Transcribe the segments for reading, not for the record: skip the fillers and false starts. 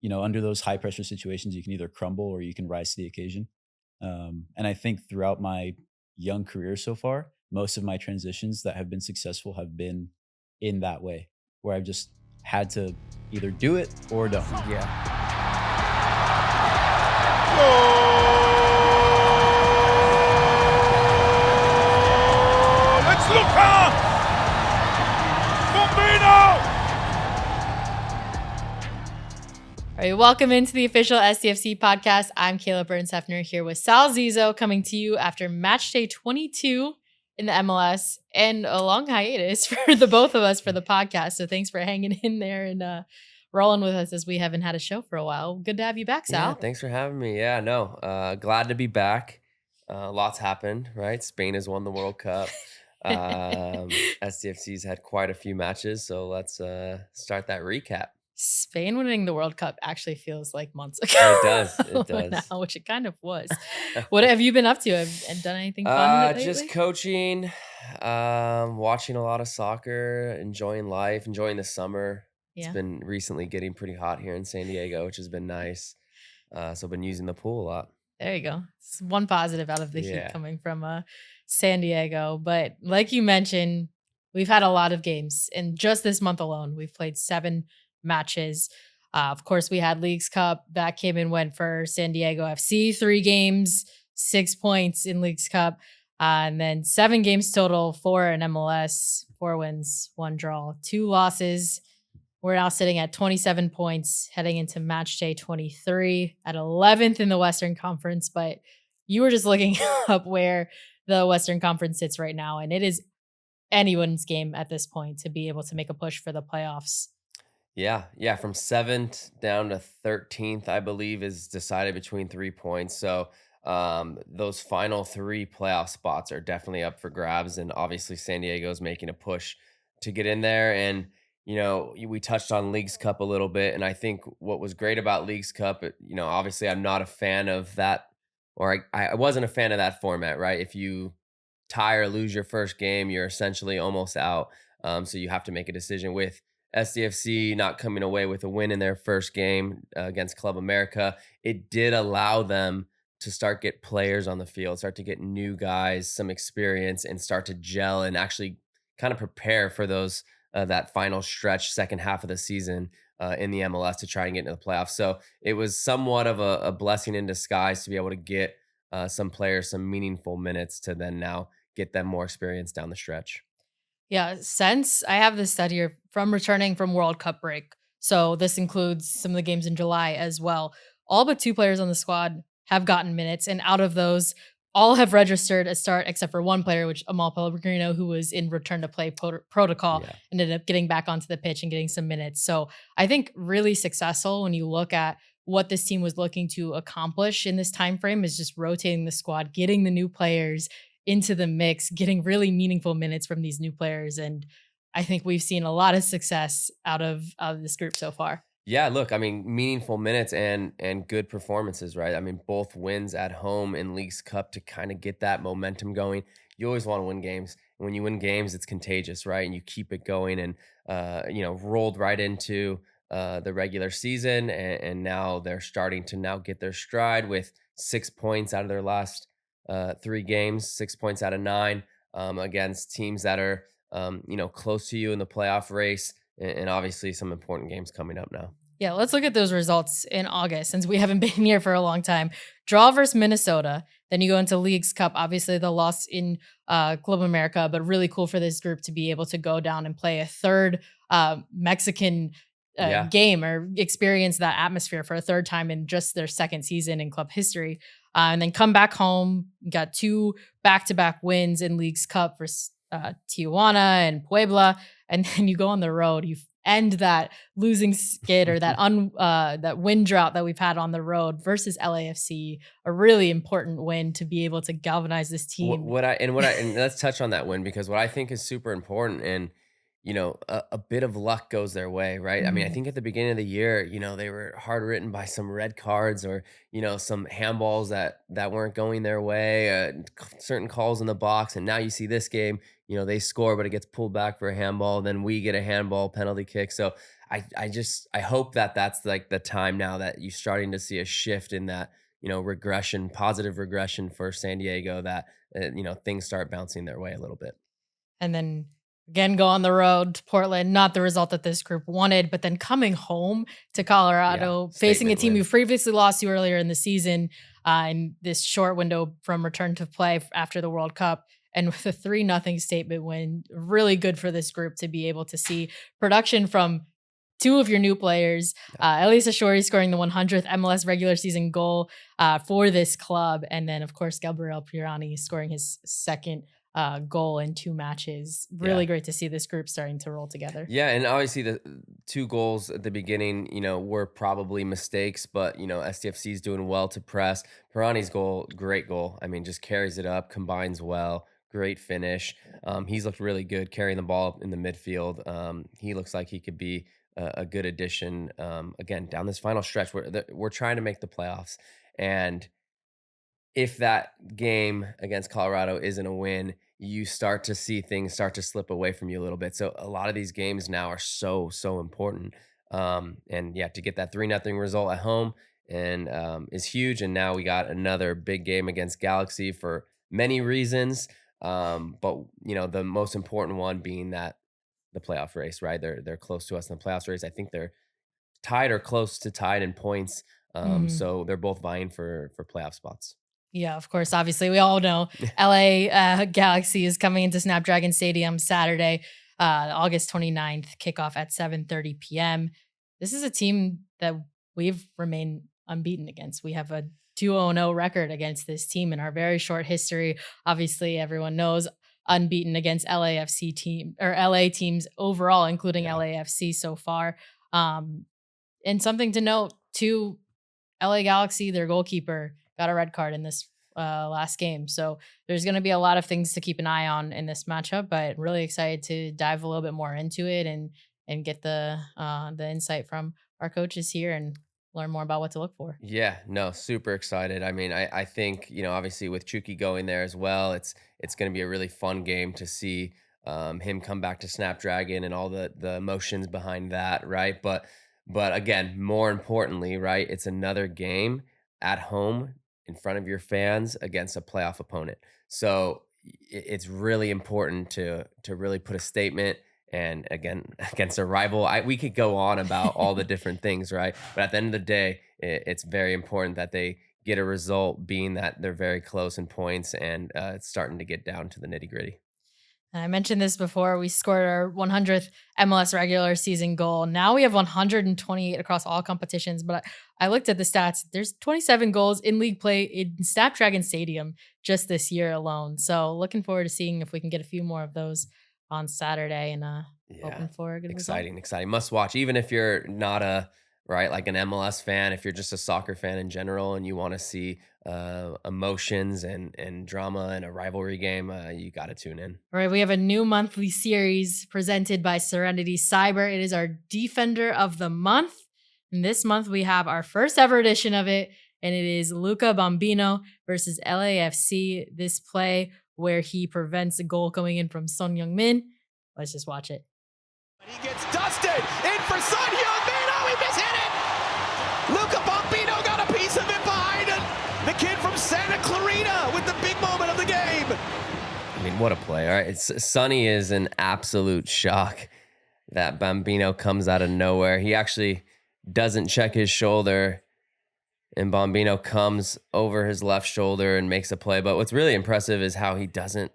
under those high pressure situations, you can either crumble or you can rise to the occasion. And I think throughout my young career so far, most of my transitions that have been successful have been in that way, where I've just had to either do it or don't. Yeah. Goal! It's Luca Bombino! All right, welcome into the official SDFC podcast. I'm Kaila Burns-Hefner here with Sal Zizzo, coming to you after match day 22 in the MLS and a long hiatus for the both of us for the podcast. So thanks for hanging in there and rolling with us as we haven't had a show for a while. Good to have you back, Sal. Yeah, thanks for having me. Yeah, no, glad to be back. Lots happened, right? Spain has won the World Cup. SDFC's had quite a few matches, so let's start that recap. Spain winning the World Cup actually feels like months ago. It does. It does. Now, which it kind of was. What have you been up to? Have done anything fun lately? Just coaching, watching a lot of soccer, enjoying life, enjoying the summer. Yeah. It's been recently getting pretty hot here in San Diego, which has been nice. So I've been using the pool a lot. There you go. It's one positive out of the heat Yeah. coming from San Diego. But like you mentioned, we've had a lot of games. And just this month alone, we've played 7 matches. Of course, we had Leagues Cup. That came and went for San Diego FC. 3 games, 6 points in Leagues Cup. And then 7 games total, 4 in MLS, 4 wins, 1 draw, 2 losses. We're now sitting at 27 points heading into match day 23 at 11th in the Western Conference. But you were just looking up where the Western Conference sits right now, and it is anyone's game at this point to be able to make a push for the playoffs. Yeah. From 7th down to 13th, I believe, is decided between 3 points. So those final 3 playoff spots are definitely up for grabs. And obviously, San Diego's making a push to get in there. And, we touched on Leagues Cup a little bit. And I think what was great about Leagues Cup, obviously, I'm not a fan of that, or I wasn't a fan of that format, right? If you tie or lose your first game, you're essentially almost out. So you have to make a decision. With SDFC not coming away with a win in their first game against Club America, it did allow them to start get players on the field, start to get new guys, some experience, and start to gel and actually kind of prepare for those that final stretch, second half of the season in the MLS to try and get into the playoffs. So it was somewhat of a blessing in disguise to be able to get some players some meaningful minutes to then now get them more experience down the stretch. Yeah, since I have this stat here from returning from World Cup break. So this includes some of the games in July as well. All but 2 players on the squad have gotten minutes, and out of those, all have registered a start except for 1 player, which Amal Pellegrino, who was in return to play protocol, Yeah. ended up getting back onto the pitch and getting some minutes. So I think really successful when you look at what this team was looking to accomplish in this time frame is just rotating the squad, getting the new players into the mix, getting really meaningful minutes from these new players. And I think we've seen a lot of success out of this group so far. Yeah, look, I mean, meaningful minutes and good performances, right? I mean, both wins at home in Leagues Cup to kind of get that momentum going. You always want to win games. When you win games, it's contagious, right? And you keep it going and rolled right into the regular season, and now they're starting to now get their stride with 6 points out of their last 3 games, 6 points out of 9 against teams that are close to you in the playoff race, and obviously some important games coming up now. Yeah, let's look at those results in August since we haven't been here for a long time. Draw versus Minnesota. Then you go into Leagues Cup. Obviously, the loss in Club America, but really cool for this group to be able to go down and play a third Mexican game or experience that atmosphere for a third time in just their second season in club history. And then come back home, got 2 back-to-back wins in Leagues Cup for Tijuana and Puebla. And then you go on the road, you end that losing skid or that that win drought that we've had on the road versus LAFC, a really important win to be able to galvanize this team. And let's touch on that win, because what I think is super important, and a bit of luck goes their way, right? I mean, I think at the beginning of the year, they were hard written by some red cards or, some handballs that weren't going their way, certain calls in the box. And now you see this game, they score, but it gets pulled back for a handball. Then we get a handball penalty kick. So I hope that that's like the time now that you're starting to see a shift in that, regression, positive regression for San Diego, that, things start bouncing their way a little bit. And then again, go on the road to Portland, not the result that this group wanted, but then coming home to Yeah. Colorado, facing a Statement team win. you previously lost to earlier in the season, in this short window from return to play after the World Cup. And with a 3-0 statement win, really good for this group to be able to see production from two of your new players. Elisa Shori scoring the 100th MLS regular season goal for this club. And then, of course, Gabriel Pirani scoring his second goal in 2 matches. Really Yeah. great to see this group starting to roll together. Yeah, and obviously the 2 goals at the beginning, were probably mistakes, but STFC is doing well to press. Pirani's goal, great goal. I mean, just carries it up, combines well, great finish. He's looked really good carrying the ball in the midfield. He looks like he could be a good addition. Again, down this final stretch, we're trying to make the playoffs, and if that game against Colorado isn't a win, you start to see things start to slip away from you a little bit. So a lot of these games now are so important. And yeah, to get that 3-0 result at home and is huge. And now we got another big game against Galaxy for many reasons. But the most important one being that the playoff race, right? They're close to us in the playoff race. I think they're tied or close to tied in points. Mhm. So they're both vying for playoff spots. Yeah, of course. Obviously, we all know LA Galaxy is coming into Snapdragon Stadium Saturday, August 29th, kickoff at 7:30 p.m. This is a team that we've remained unbeaten against. We have a 2-0 record against this team in our very short history. Obviously, everyone knows unbeaten against LAFC team or LA teams overall, including Yeah. LAFC so far. And something to note too, LA Galaxy, their goalkeeper, got a red card in this last game. So there's going to be a lot of things to keep an eye on in this matchup, but really excited to dive a little bit more into it and get the insight from our coaches here and learn more about what to look for. Yeah, no, super excited. I mean, I think, obviously with Chucky going there as well, it's going to be a really fun game to see him come back to Snapdragon and all the emotions behind that, right? But again, more importantly, right, it's another game at home in front of your fans against a playoff opponent. So it's really important to really put a statement. And again, against a rival, we could go on about all the different things, right? But at the end of the day, it's very important that they get a result, being that they're very close in points, and it's starting to get down to the nitty gritty. And I mentioned this before. We scored our 100th MLS regular season goal. Now we have 128 across all competitions. But I looked at the stats. There's 27 goals in league play in Snapdragon Stadium just this year alone. So looking forward to seeing if we can get a few more of those on Saturday and Yeah, hoping for a good result. exciting, must watch. Even if you're not a right like an MLS fan, if you're just a soccer fan in general, and you want to see emotions and drama in a rivalry game, you got to tune in. All right, we have a new monthly series presented by Serenity Cyber. It is our Defender of the Month. And this month we have our first ever edition of it, and it is Luca Bombino versus LAFC. This play where he prevents a goal coming in from Son Heung-min. Let's just watch it. He gets dusted in for Son Heung-min. Oh, he mishit it. Luca Bombino got a piece of it behind it. The kid from Santa Clarita with the big moment of the game. I mean, what a play! All right, Sonny is an absolute shock that Bambino comes out of nowhere. He actually doesn't check his shoulder, and Bambino comes over his left shoulder and makes a play. But what's really impressive is how he doesn't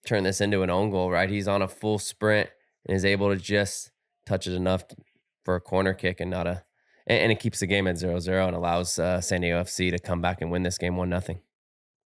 turn this into an own goal, right? He's on a full sprint and is able to just touch it enough for a corner kick and not a, and it keeps the game at 0-0 and allows San Diego FC to come back and win this game 1-0.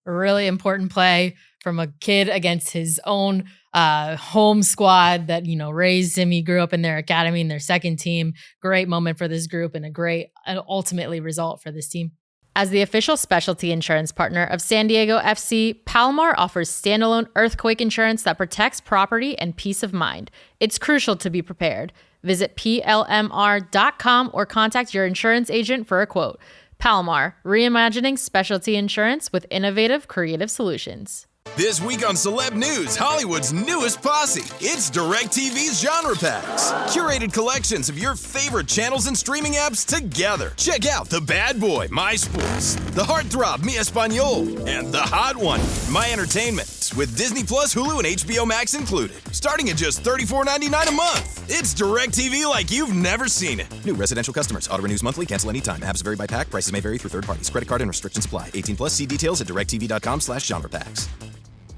A really important play from a kid against his own home squad that, raised him. He grew up in their academy and their second team. Great moment for this group and a great ultimately result for this team. As the official specialty insurance partner of San Diego FC, Palomar offers standalone earthquake insurance that protects property and peace of mind. It's crucial to be prepared. Visit plmr.com or contact your insurance agent for a quote. Palomar, reimagining specialty insurance with innovative, creative solutions. This week on Celeb News, Hollywood's newest posse. It's DirecTV's Genre Packs. Curated collections of your favorite channels and streaming apps together. Check out The Bad Boy, My Sports, The Heartthrob, Mi Español, and The Hot One, My Entertainment, with Disney Plus, Hulu, and HBO Max included. Starting at just $34.99 a month. It's DirecTV like you've never seen it. New residential customers. Auto renews monthly. Cancel anytime. Apps vary by pack. Prices may vary through third parties. Credit card and restrictions apply. 18 plus. See details at directtv.com/genre packs.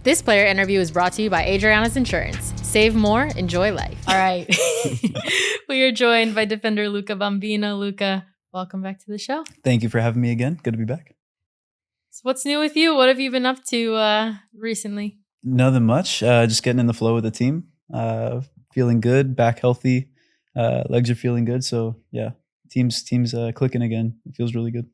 This player interview is brought to you by Adriana's Insurance. Save more, enjoy life. All right. We are joined by defender Luca Bombino. Luca, welcome back to the show. Thank you for having me again. Good to be back. So what's new with you? What have you been up to recently? Nothing much. Just getting in the flow with the team. Feeling good, back healthy. Legs are feeling good. So yeah, team's clicking again. It feels really good.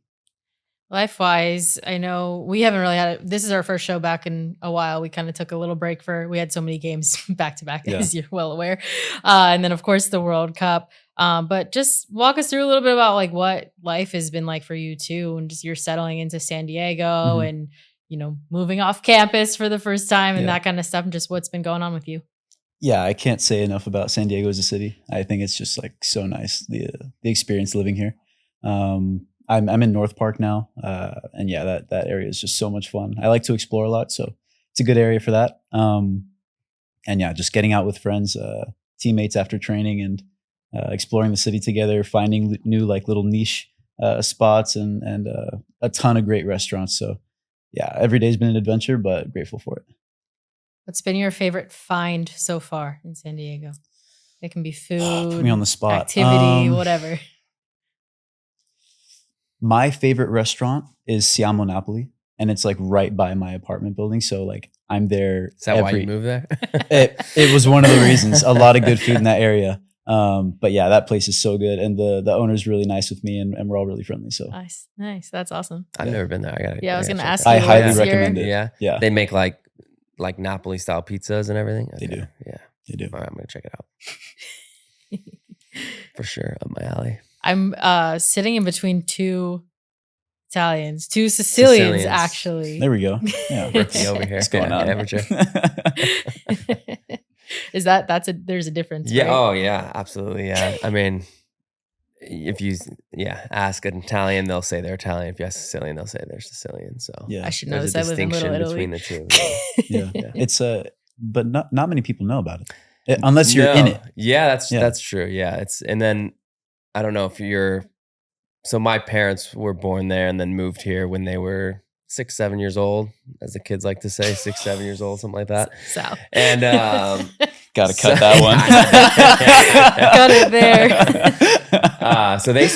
Life-wise, I know we haven't really this is our first show back in a while. We kind of took a little break we had so many games back to back, as you're well aware. And then of course the World Cup. But just walk us through a little bit about like what life has been like for you too, and just you're settling into San Diego and, moving off campus for the first time and that kind of stuff, and just what's been going on with you. Yeah, I can't say enough about San Diego as a city. I think it's just like so nice, the experience living here. I'm in North Park now, and yeah, that area is just so much fun. I like to explore a lot, so it's a good area for that. And yeah, just getting out with friends, teammates after training, and exploring the city together, finding new like little niche spots, and a ton of great restaurants. So yeah, every day's been an adventure, but grateful for it. What's been your favorite find so far in San Diego? It can be food, put me on the spot, activity, whatever. My favorite restaurant is Siamo Napoli, and it's like right by my apartment building. So like I'm there. Is that why you moved there? It was one of the reasons. A lot of good food in that area. But yeah, that place is so good, and the owner's really nice with me, and we're all really friendly. So nice. That's awesome. I've never been there. I was gonna ask you. I highly recommend it. Yeah. They make like Napoli style pizzas and everything. Okay. They do. Yeah, they do. All right, I'm gonna check it out for sure. Up my alley. I'm sitting in between two Italians, two Sicilians. Actually. There we go. Yeah, rookie over here. What's going on? Amateur. Is there's a difference? Yeah. Right? Oh yeah, absolutely. Yeah. I mean, if you ask an Italian, they'll say they're Italian. If you ask a Sicilian, they'll say they're Sicilian. So yeah, I should know. There's a distinction between the two. Yeah. It's but not many people know about it unless you're in it. Yeah, that's true. Yeah, and then I don't know if so my parents were born there and then moved here when they were 6, 7 years old, as the kids like to say, 6, 7 years old, something like that. Sal. And gotta cut that one. Cut it there. So they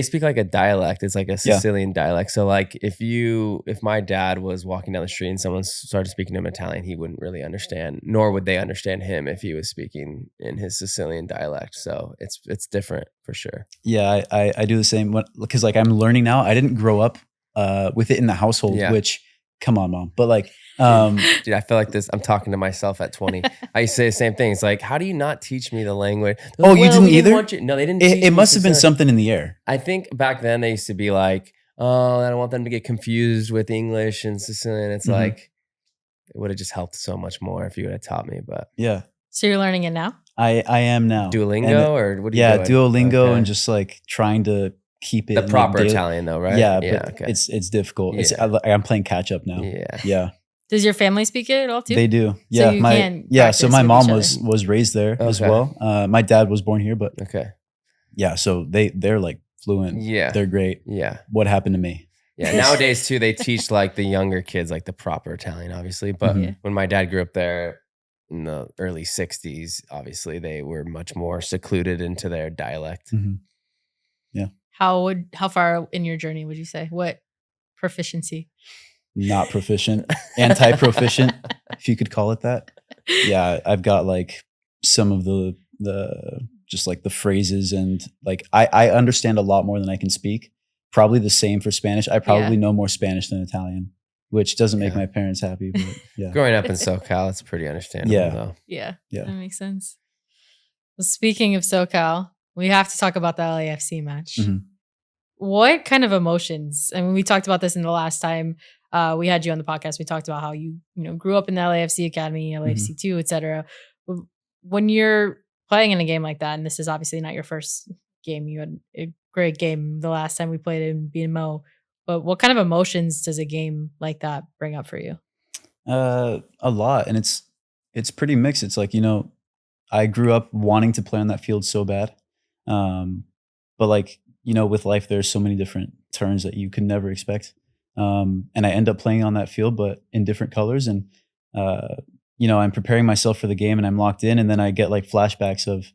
speak like a dialect. It's like a Sicilian dialect. So like if my dad was walking down the street and someone started speaking to him Italian, he wouldn't really understand, nor would they understand him if he was speaking in his Sicilian dialect. So it's different for sure. Yeah, I do the same because like I'm learning now. I didn't grow up with it in the household, which come on, mom. But like, dude, I feel like this. I'm talking to myself at 20. I used to say the same thing. It's like, how do you not teach me the language? Like, oh, you didn't either? No, they didn't. It must have been something in the air. I think back then they used to be like, oh, I don't want them to get confused with English and Sicilian. It's like, it would have just helped so much more if you would have taught me. But yeah. So you're learning it now? I am now. Duolingo or what are you doing? Duolingo and just like trying to keep it the proper Italian though, right? Yeah, but it's difficult. I'm playing catch up now. Yeah. Does your family speak it at all too? They do. Yeah, so my mom was raised there as well. My dad was born here, but yeah, so they're like fluent. Yeah, they're great. Yeah. What happened to me? Yeah, nowadays too, they teach like the younger kids like the proper Italian, obviously. But when my dad grew up there in the early 60s, obviously they were much more secluded into their dialect. Yeah. How far in your journey would you say? What proficiency? Not proficient, anti-proficient, if you could call it that. Yeah, I've got like some of the just like the phrases, and like I understand a lot more than I can speak. Probably the same for Spanish. I probably know more Spanish than Italian, which doesn't make my parents happy. But yeah, growing up in SoCal, it's pretty understandable. Though. Yeah, that makes sense. Well, speaking of SoCal, we have to talk about the LAFC match. What kind of emotions? I mean, we talked about this in the last time we had you on the podcast. We talked about how you grew up in the LAFC Academy, LAFC 2, etc. When you're playing in a game like that, and this is obviously not your first game, you had a great game the last time we played in BMO, but what kind of emotions does a game like that bring up for you? A lot, and it's pretty mixed. It's like, I grew up wanting to play on that field so bad, but like, with life, there's so many different turns that you could never expect, and I end up playing on that field, but in different colors, and I'm preparing myself for the game, and I'm locked in, and then I get like flashbacks of,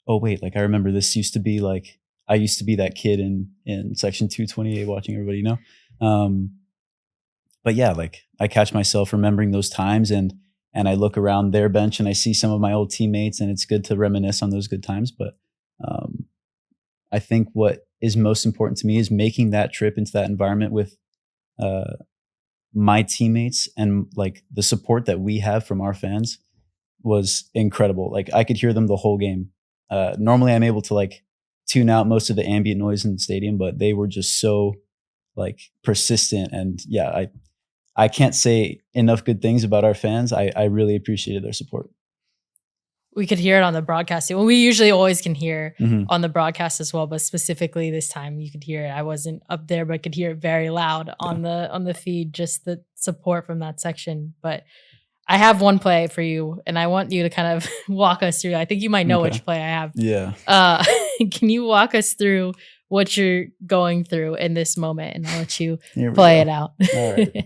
oh wait, like I remember this used to be like I used to be that kid in section 228 watching everybody, but yeah, like I catch myself remembering those times, and I look around their bench and I see some of my old teammates, and it's good to reminisce on those good times. But I think what is most important to me is making that trip into that environment with my teammates, and like the support that we have from our fans was incredible. Like I could hear them the whole game. Normally I'm able to like tune out most of the ambient noise in the stadium, but they were just so like persistent, and yeah, I can't say enough good things about our fans. I really appreciated their support. We could hear it on the broadcast. Well, we usually always can hear Mhm. on the broadcast as well, but specifically this time you could hear it. I wasn't up there, but could hear it very loud on the feed, just the support from that section. But I have one play for you, and I want you to kind of walk us through. I think you might know Okay. which play I have. Yeah. Can you walk us through what you're going through in this moment, and I'll let you Here we play go. it out. All right.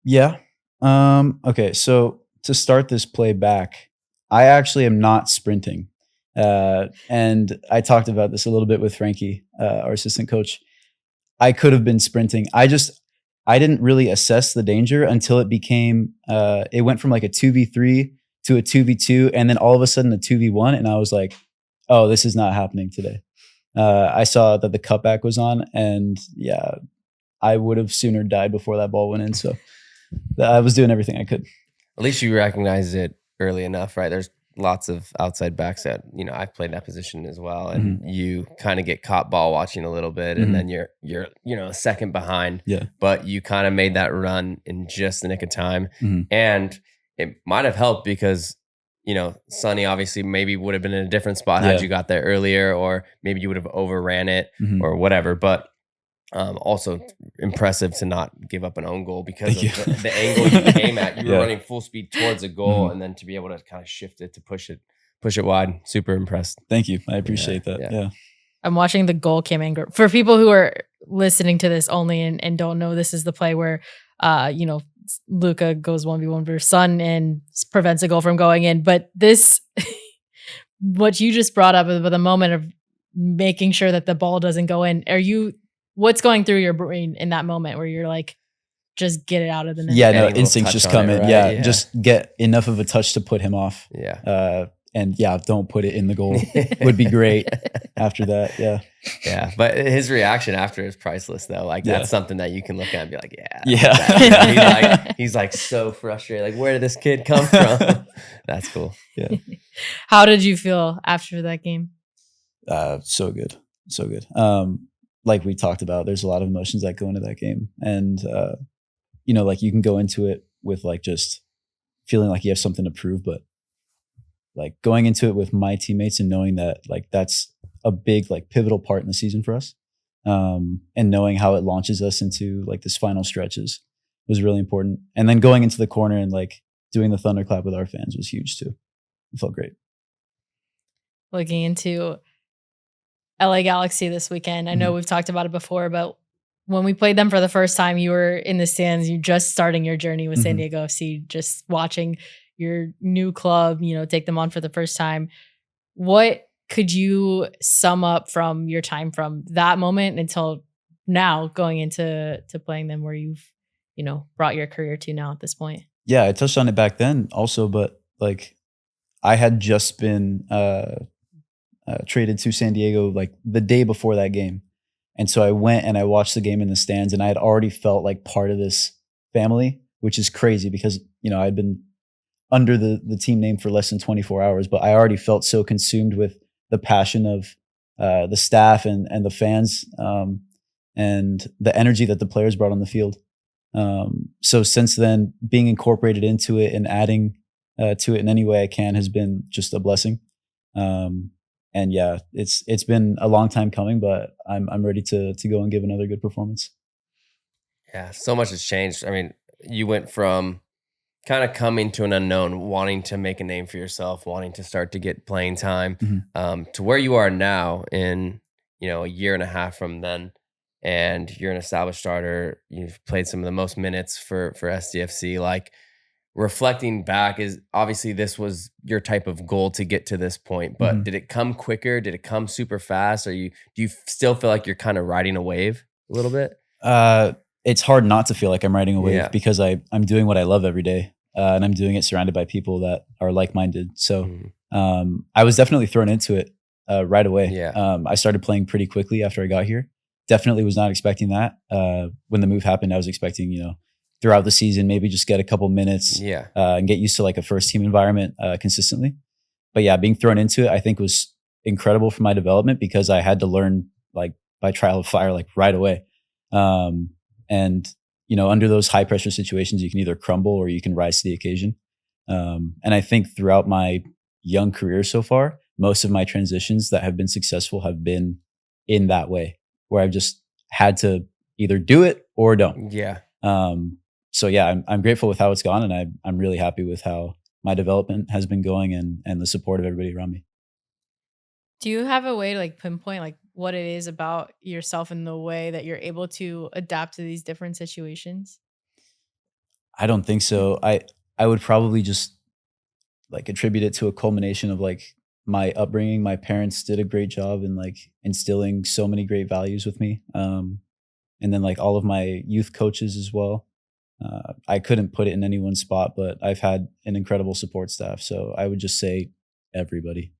Yeah. Okay. So to start this play back, I actually am not sprinting. And I talked about this a little bit with Frankie, our assistant coach. I could have been sprinting. I didn't really assess the danger until it became, it went from like a 2v3 to a 2v2, and then all of a sudden a 2v1. And I was like, oh, this is not happening today. I saw that the cutback was on, and yeah, I would have sooner died before that ball went in. So I was doing everything I could. At least you recognized it early enough, right? There's lots of outside backs that, I've played that position as well. And you kind of get caught ball watching a little bit, and then you're a second behind. Yeah. But you kind of made that run in just the nick of time. Mhm. And it might have helped because, Sonny obviously maybe would have been in a different spot had Yeah. you got there earlier, or maybe you would have overran it Mhm. or whatever. But also impressive to not give up an own goal because Thank of you. the angle you came at. You were Yeah. running full speed towards a goal, Mhm. and then to be able to kind of shift it to push it wide. Super impressed. Thank you. I appreciate that. yeah. Yeah. I'm watching the goal cam angle. For people who are listening to this only and don't know, this is the play where, Luca goes 1v1 versus Son and prevents a goal from going in. But this, what you just brought up with the moment of making sure that the ball doesn't go in, what's going through your brain in that moment where you're like, just get it out of the net? Yeah, Any no, little instincts touch just on come it, in. right? Yeah, Yeah. just get enough of a touch to put him off. Yeah. And yeah, don't put it in the goal. Would be great after that. Yeah. Yeah. But his reaction after is priceless though. Like Yeah. that's something that you can look at and be like, yeah. Yeah. He's like so frustrated. Like, where did this kid come from? That's cool. Yeah. How did you feel after that game? So good. So good. Like we talked about, there's a lot of emotions that go into that game. And, like you can go into it with like just feeling like you have something to prove, but like going into it with my teammates and knowing that like that's a big like pivotal part in the season for us, and knowing how it launches us into like this final stretches was really important. And then going into the corner and like doing the thunderclap with our fans was huge too. It felt great. Looking into LA Galaxy this weekend. I know we've talked about it before, but when we played them for the first time, you were in the stands, you just starting your journey with San Mhm. Diego FC, just watching your new club, take them on for the first time. What could you sum up from your time from that moment until now going into playing them where you've, brought your career to now at this point? Yeah, I touched on it back then also, but like I had just been traded to San Diego like the day before that game. And so I went and I watched the game in the stands, and I had already felt like part of this family, which is crazy because, I'd been under the team name for less than 24 hours, but I already felt so consumed with the passion of the staff and the fans. and the energy that the players brought on the field. So since then, being incorporated into it and adding to it in any way I can has been just a blessing. And yeah, it's been a long time coming, but I'm ready to go and give another good performance. Yeah, so much has changed. I mean, you went from kind of coming to an unknown, wanting to make a name for yourself, wanting to start to get playing time, to where you are now in, a year and a half from then. And you're an established starter. You've played some of the most minutes for SDFC. Like, reflecting back, is obviously this was your type of goal to get to this point, but did it come quicker? Did it come super fast? Do you still feel like you're kind of riding a wave a little bit? It's hard not to feel like I'm riding a wave Yeah. because I'm doing what I love every day, and I'm doing it surrounded by people that are like-minded. So I was definitely thrown into it right away. Yeah. I started playing pretty quickly after I got here. Definitely was not expecting that. When the move happened, I was expecting, throughout the season, maybe just get a couple minutes Yeah. and get used to like a first team environment consistently. But yeah, being thrown into it, I think was incredible for my development because I had to learn like by trial of fire, like right away. And under those high pressure situations, you can either crumble or you can rise to the occasion. And I think throughout my young career so far, most of my transitions that have been successful have been in that way, where I've just had to either do it or don't. Yeah. So yeah, I'm grateful with how it's gone, and I'm really happy with how my development has been going and the support of everybody around me. Do you have a way to like pinpoint like what it is about yourself and the way that you're able to adapt to these different situations? I don't think so. I would probably just like attribute it to a culmination of like my upbringing. My parents did a great job in like instilling so many great values with me. And then like all of my youth coaches as well. I couldn't put it in any one spot, but I've had an incredible support staff. So I would just say everybody.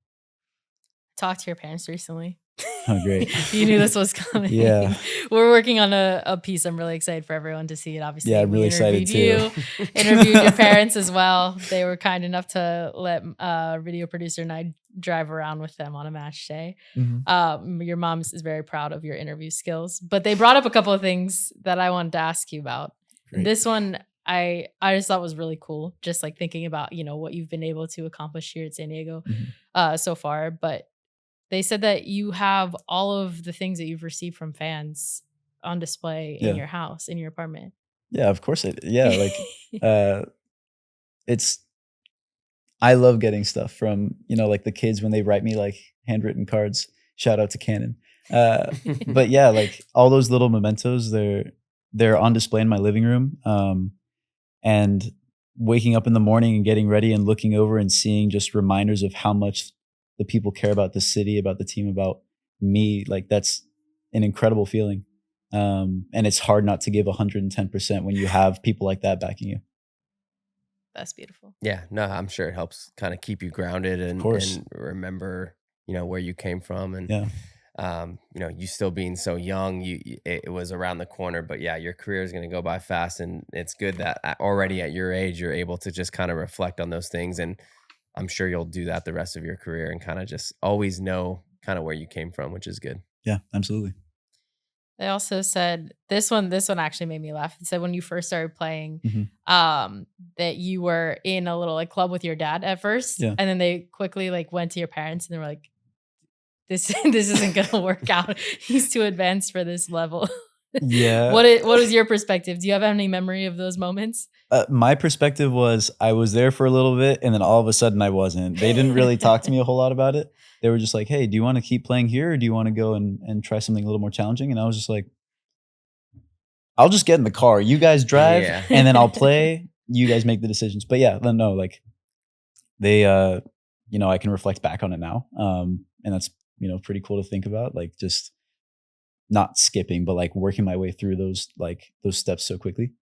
Talk to your parents recently. Oh, great. You knew this was coming. Yeah. We're working on a piece. I'm really excited for everyone to see it. Obviously, Yeah, I'm we really excited interviewed too. interviewed your parents as well. They were kind enough to let video producer and I drive around with them on a match day. Your mom is very proud of your interview skills, but they brought up a couple of things that I wanted to ask you about. Great. This one I just thought was really cool. Just like thinking about, what you've been able to accomplish here at San Diego so far. But they said that you have all of the things that you've received from fans on display in your house, in your apartment. Yeah, of course. I love getting stuff from, like the kids when they write me like handwritten cards. Shout out to Canon. But yeah, like all those little mementos, they're on display in my living room. And waking up in the morning and getting ready and looking over and seeing just reminders of how much the people care about the city, about the team, about me, like that's an incredible feeling. And it's hard not to give 110% when you have people like that backing you. That's beautiful. Yeah, no, I'm sure it helps kind of keep you grounded and remember, where you came from. And, you still being so young, it was around the corner, but yeah, your career is going to go by fast. And it's good that already at your age, you're able to just kind of reflect on those things. And I'm sure you'll do that the rest of your career and kind of just always know kind of where you came from, which is good. Yeah, absolutely. They also said this one actually made me laugh. It said when you first started playing, that you were in a little like club with your dad at first, and then they quickly like went to your parents and they were like, "This isn't gonna work out. He's too advanced for this level." Yeah. What was your perspective? Do you have any memory of those moments? My perspective was I was there for a little bit and then all of a sudden I wasn't. They didn't really talk to me a whole lot about it. They were just like, "Hey, do you want to keep playing here or do you want to go and try something a little more challenging?" And I was just like, "I'll just get in the car. You guys drive and then I'll play. You guys make the decisions." But yeah, no, like they, I can reflect back on it now. And that's, pretty cool to think about. Like just not skipping, but like working my way through those steps so quickly.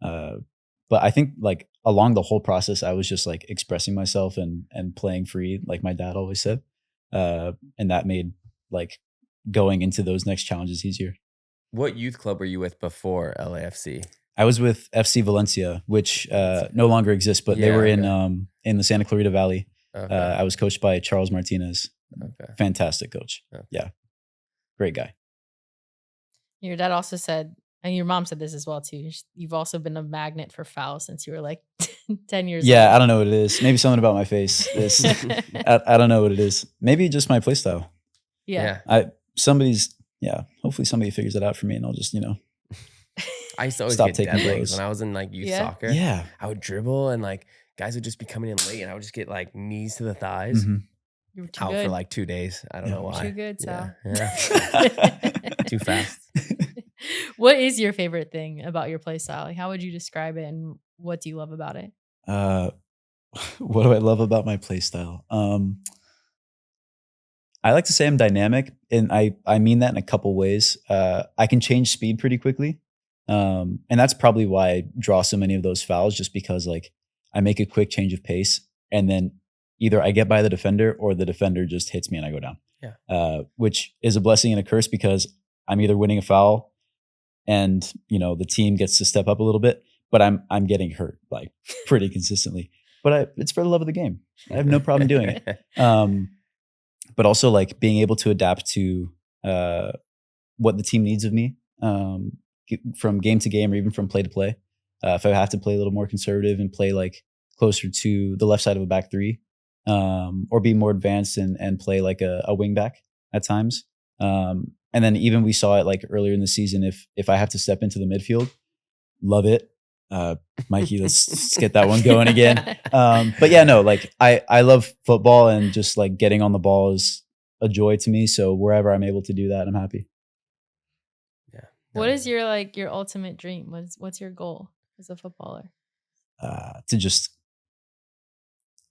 But I think like along the whole process, I was just like expressing myself and playing free, like my dad always said. And that made like going into those next challenges easier. What youth club were you with before LAFC? I was with FC Valencia, which no longer exists, but they were in the Santa Clarita Valley. Okay. I was coached by Charles Martinez. Okay. Fantastic coach. Okay. Yeah. Great guy. Your dad also said, and your mom said this as well too. You've also been a magnet for fouls since you were like 10 years Yeah, I old. don't know what it is. Maybe something about my face. I don't know what it is. Maybe just my play style. Yeah. Hopefully somebody figures it out for me and I'll just, I used to always Stop get taking dead legs blows. when I was in like youth Yeah? soccer. Yeah. I would dribble and like guys would just be coming in late and I would just get like knees to the thighs. Mhm. You were too Out good. for like 2 days. I don't Yeah. know why. Too good, Yeah. Sal. Yeah. Too fast. What is your favorite thing about your play style? Like, how would you describe it and what do you love about it? What do I love about my play style? I like to say I'm dynamic, and I mean that in a couple ways. I can change speed pretty quickly, and that's probably why I draw so many of those fouls. Just because like I make a quick change of pace, and then either I get by the defender or the defender just hits me and I go down. Yeah. Which is a blessing and a curse because I'm either winning a foul, and the team gets to step up a little bit, but I'm getting hurt like pretty consistently. But it's for the love of the game. I have no problem doing it. But also like being able to adapt to what the team needs of me from game to game or even from play to play. If I have to play a little more conservative and play like closer to the left side of a back three, or be more advanced and play like a wing back at times. And then even we saw it like earlier in the season, if I have to step into the midfield, love it. Mikey, let's get that one going again. But yeah, no, like I love football and just like getting on the ball is a joy to me. So wherever I'm able to do that, I'm happy. Yeah. What is your ultimate dream? What's your goal as a footballer?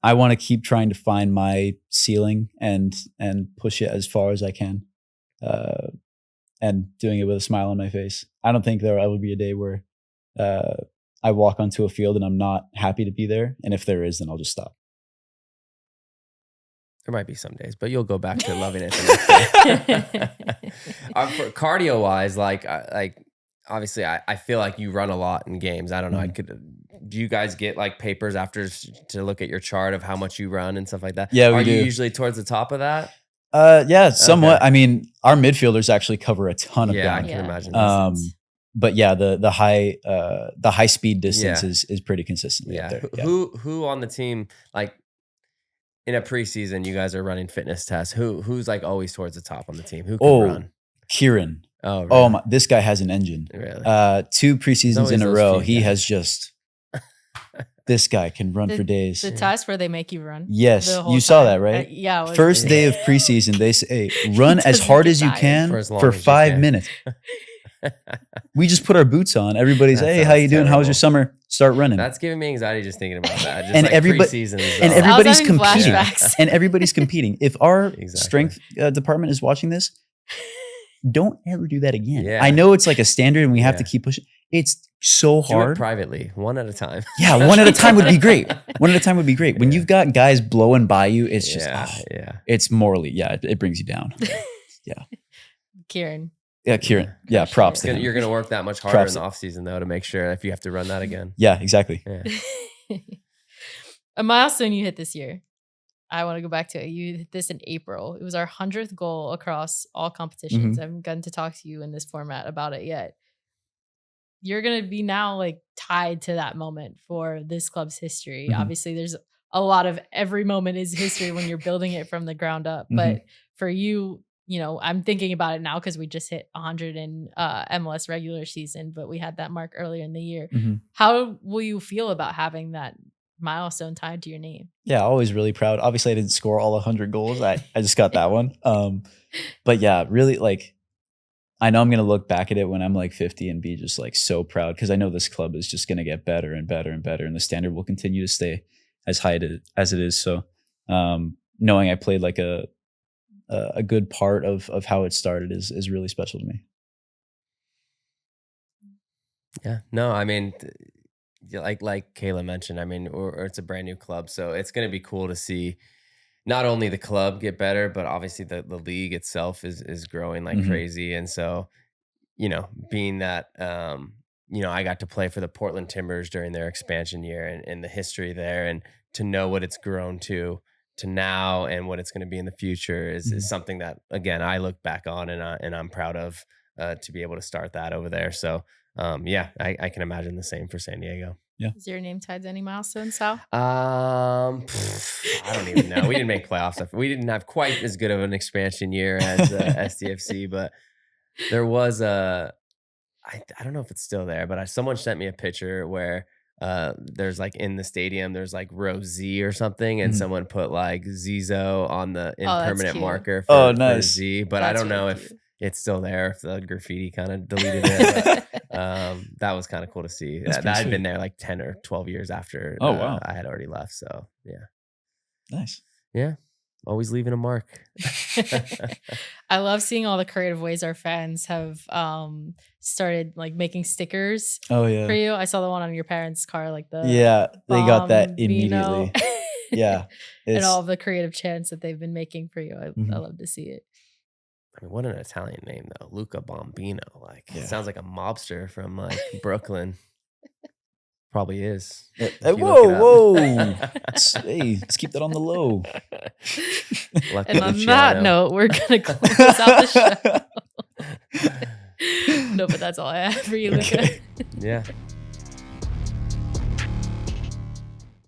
I want to keep trying to find my ceiling and push it as far as I can. And doing it with a smile on my face. I don't think there will be a day where I walk onto a field and I'm not happy to be there. And if there is, then I'll just stop. There might be some days, but you'll go back to loving it the next day. For cardio wise, like obviously I feel like you run a lot in games. I don't know. Do you guys get like papers after to look at your chart of how much you run and stuff like that? Yeah, we Are do. you usually towards the top of that? Yeah, somewhat. Okay. I mean, our midfielders actually cover a ton of Yeah, I ground. can imagine. But yeah, the high speed distance is pretty consistently up Yeah. there. Yeah. Who on the team, like in a preseason, you guys are running fitness tests. Who's like always towards the top on the team? Who can run? Kieran. Oh, really? Oh my, this guy has an engine. Really? 2 preseasons always in a those row. few He guys. has just. This guy can run for days. The test where they make you run. Yes, the whole you saw time. that, right? Yeah. it was- First day of preseason, they say, run as doesn't hard get as you tired. can For as long for as you 5 can. minutes. We just put our boots on. Everybody's, That hey, how you sounds doing? How was your terrible. summer? Start running. That's giving me anxiety just thinking about that. Just And like everybody- preseason is and all- everybody's having competing. flashbacks. And everybody's competing. If our Exactly. strength department is watching this, don't ever do that again. Yeah. I know it's like a standard and we have to Yeah. keep pushing. It's so Do it hard. privately, one at a time. Yeah, one at a time would be great. One at a time would be great. When Yeah. you've got guys blowing by you, it's just, yeah. it's morally, it brings you down. Kieran. Yeah, Kieran. Yeah, Crush props it. to him. You're going to work that much harder Props. in the off season though to make sure if you have to run that again. Yeah, exactly. Yeah. A milestone you hit this year. I want to go back to it. You hit this in April. It was our 100th goal across all competitions. I haven't gotten to talk to you in this format about it yet. You're going to be now like tied to that moment for this club's history. Mhm. Obviously, there's a lot of every moment is history when you're building it from the ground up. But for you, I'm thinking about it now because we just hit 100 in MLS regular season, but we had that mark earlier in the year. Mhm. How will you feel about having that milestone tied to your name? Yeah, always really proud. Obviously, I didn't score all 100 goals. I just got that one. But yeah, really, like, I know I'm going to look back at it when I'm like 50 and be just like so proud because I know this club is just going to get better and better and better, and the standard will continue to stay as high as it is. So knowing I played like a good part of how it started is really special to me. Yeah. No, I mean, like Kayla mentioned, I mean, or it's a brand new club. So it's going to be cool to see not only the club get better, but obviously the league itself is growing like crazy. And so, being that, I got to play for the Portland Timbers during their expansion year and the history there, and to know what it's grown to now and what it's going to be in the future is something that, again, I look back on and I'm proud of. to be able to start that over there. So yeah, I can imagine the same for San Diego. Is your name tied to any milestone, Sal? I don't even know. We didn't make playoffs. We didn't have quite as good of an expansion year as SDFC, but there was I don't know if it's still there, but someone sent me a picture where there's like in the stadium, there's like row Z or something, and Mhm. someone put like Zizo on the Oh, that's impermanent cute. marker Oh, for nice. Z, but I That's don't know really if cute. it's still there, if the graffiti kind of deleted it. But, that was kind of cool to see. That's That pretty had been sweet. there like 10 or 12 years after Oh, wow. I had already left. So yeah. Nice. Yeah. Always leaving a mark. I love seeing all the creative ways our fans have started like making stickers Oh for yeah. you. I saw the one on your parents' car, like the Yeah, they got that Bombino immediately. Yeah. and It's all of the creative chants that they've been making for you. I Mhm. love to see it. I mean, what an Italian name though. Luca Bombino. Like Yeah. it sounds like a mobster from like Brooklyn. Probably is. Hey, if you look it whoa, up. hey, let's keep that on the low. Lucky And on that Luciano. note, we're gonna close out the show. No, but that's all I have for you, Luca. Okay. Yeah.